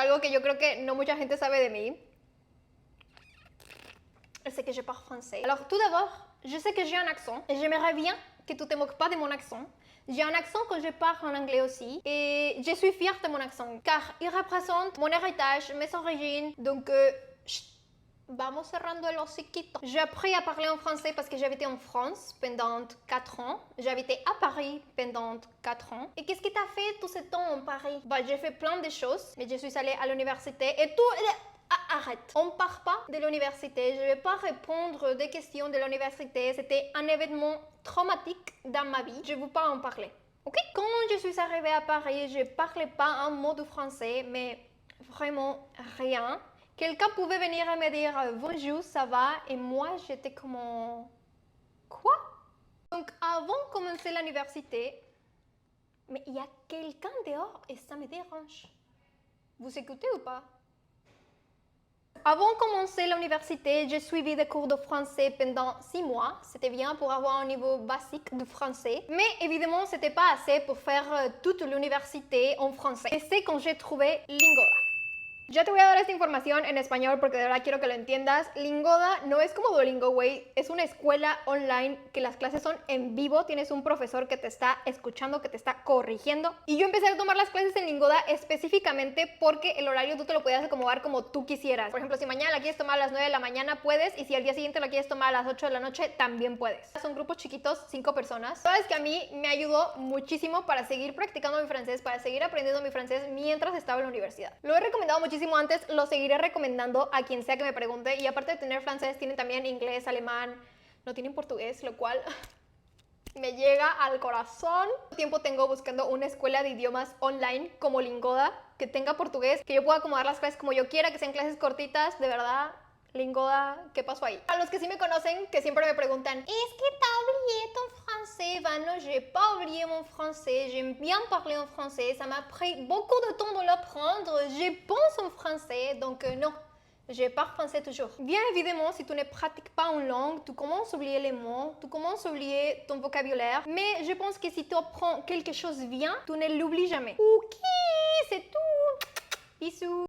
algo que yo creo que no mucha gente sabe de mí. C'est que je parle français. Alors tout d'abord, je sais que j'ai un accent et j'aimerais bien que tu te moques pas de mon accent. J'ai un accent quand je parle en anglais aussi et je suis fière de mon accent car il représente mon héritage, mes origines. Donc, vamos cerrando el hociquito. J'ai appris à parler en français parce que j'habitais en France pendant 4 ans. J'habitais à Paris pendant 4 ans. Et qu'est-ce que tu as fait tout ce temps en Paris? Bah, j'ai fait plein de choses, mais je suis allée à l'université et tout... Arrête, on ne part pas de l'université, je ne vais pas répondre des questions de l'université, c'était un événement traumatique dans ma vie, je ne veux pas en parler. Ok? Quand je suis arrivée à Paris, je ne parlais pas un mot de français, mais vraiment rien. Quelqu'un pouvait venir et me dire bonjour, ça va? Et moi, j'étais comme quoi? Donc, avant de commencer l'université, mais il y a quelqu'un dehors et ça me dérange. Vous écoutez ou pas? Avant de commencer l'université, j'ai suivi des cours de français pendant 6 mois. C'était bien pour avoir un niveau basique de français. Mais évidemment, c'était pas assez pour faire toute l'université en français. Et c'est quand j'ai trouvé Lingoda. Ya te voy a dar esta información en español porque de verdad quiero que lo entiendas. Lingoda no es como Duolingo, güey. Es una escuela online que las clases son en vivo. Tienes un profesor que te está escuchando, que te está corrigiendo. Y yo empecé a tomar las clases en Lingoda específicamente porque el horario tú te lo podías acomodar como tú quisieras. Por ejemplo, si mañana la quieres tomar a las 9 de la mañana, puedes. Y si al día siguiente la quieres tomar a las 8 de la noche, también puedes. Son grupos chiquitos, 5 personas. Sabes que a mí me ayudó muchísimo para seguir practicando mi francés, para seguir aprendiendo mi francés mientras estaba en la universidad. Lo he recomendado muchísimo antes, lo seguiré recomendando a quien sea que me pregunte. Y aparte de tener francés, tienen también inglés, alemán, no tienen portugués, lo cual me llega al corazón. Tiempo tengo buscando una escuela de idiomas online como Lingoda, que tenga portugués, que yo pueda acomodar las clases como yo quiera, que sean clases cortitas, de verdad. Lingoda, ¿qué pasó ahí? A los que sí me conocen, que siempre me preguntan ¿Es que t'as oublié ton français? Ben non, j'ai pas oublié mon français. J'aime bien parler en français. Ça m'a pris beaucoup de temps de l'apprendre. Je pense en français, donc non. Je parle français toujours. Bien évidemment, si tu ne pratiques pas une langue, tu commences à oublier les mots, tu commences à oublier ton vocabulaire. Mais je pense que si tu apprends quelque chose bien, tu ne l'oublies jamais. Ok, c'est tout. Bisous.